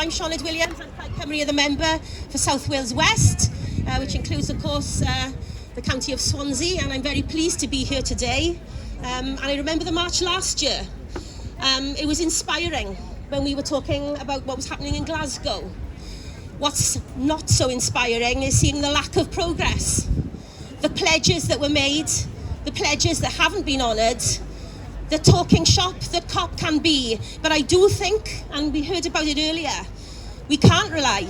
I'm Senedd Ieuenctid Cymru, the member for South Wales West, which includes, of course, the county of Swansea, and I'm very pleased to be here today. And I remember the march last year. It was inspiring when we were talking about what was happening in Glasgow. What's not so inspiring is seeing the lack of progress. The pledges that were made, the pledges that haven't been honoured, the talking shop that COP can be. But I do think, and we heard about it earlier, we can't rely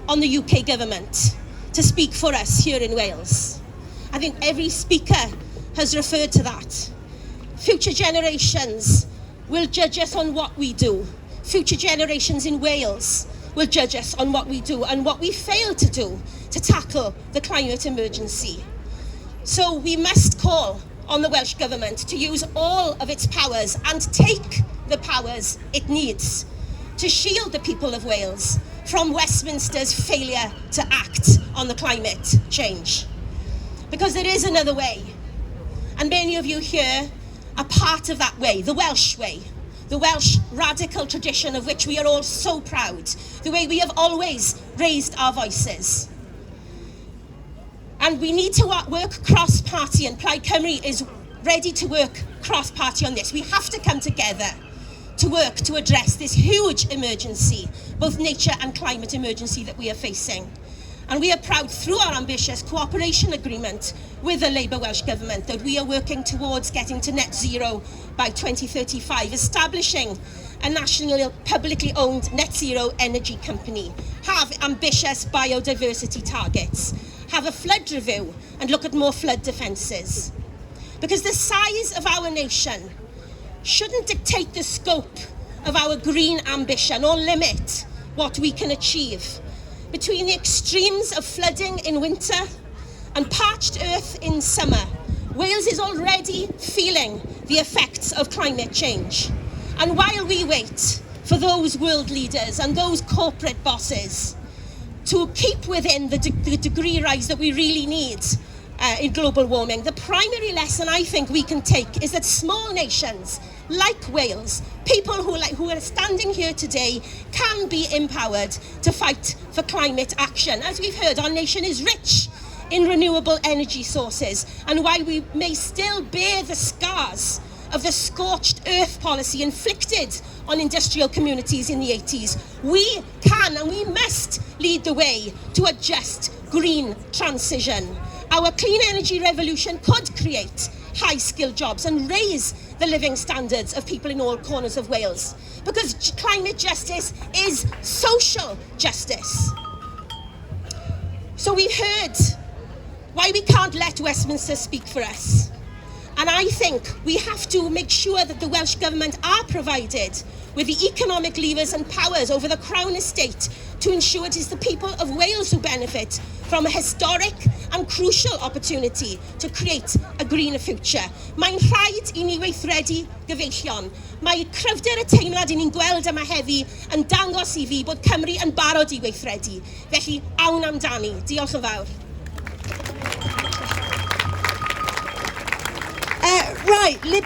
on the UK government to speak for us here in Wales. I think every speaker has referred to that. Future generations will judge us on what we do. Future generations in Wales will judge us on what we do and what we fail to do to tackle the climate emergency. So we must call on the Welsh Government to use all of its powers and take the powers it needs to shield the people of Wales from Westminster's failure to act on the climate change. Because there is another way, and many of you here are part of that way, the Welsh way, the Welsh radical tradition of which we are all so proud, the way we have always raised our voices. And we need to work cross-party, and Plaid Cymru is ready to work cross-party on this. We have to come together to work to address this huge emergency, both nature and climate emergency that we are facing. And we are proud, through our ambitious cooperation agreement with the Labour Welsh Government, that we are working towards getting to net zero by 2035, establishing a national publicly owned net zero energy company, have ambitious biodiversity targets, have a flood review and look at more flood defences. Because the size of our nation shouldn't dictate the scope of our green ambition or limit what we can achieve. Between the extremes of flooding in winter and parched earth in summer, Wales is already feeling the effects of climate change. And while we wait for those world leaders and those corporate bosses to keep within the degree rise that we really need in global warming, the primary lesson I think we can take is that small nations like Wales, people who are standing here today, can be empowered to fight for climate action. As we've heard, our nation is rich in renewable energy sources, and while we may still bear the scars of the scorched earth policy inflicted on industrial communities in the 80s, we can and we must lead the way to a just green transition. Our clean energy revolution could create high-skilled jobs and raise the living standards of people in all corners of Wales, because climate justice is social justice. So we've heard why we can't let Westminster speak for us. And I think we have to make sure that the Welsh Government are provided with the economic levers and powers over the Crown Estate to ensure it is the people of Wales who benefit from a historic and crucial opportunity to create a greener future. Mae'n rhaid I ni weithredu gyfeillion. Mae cryfder y teimlad I ni'n gweld yma heddi yn dangos I fi bod Cymru yn barod I weithredu. Felly, awn amdani. Diolch yn fawr. Right,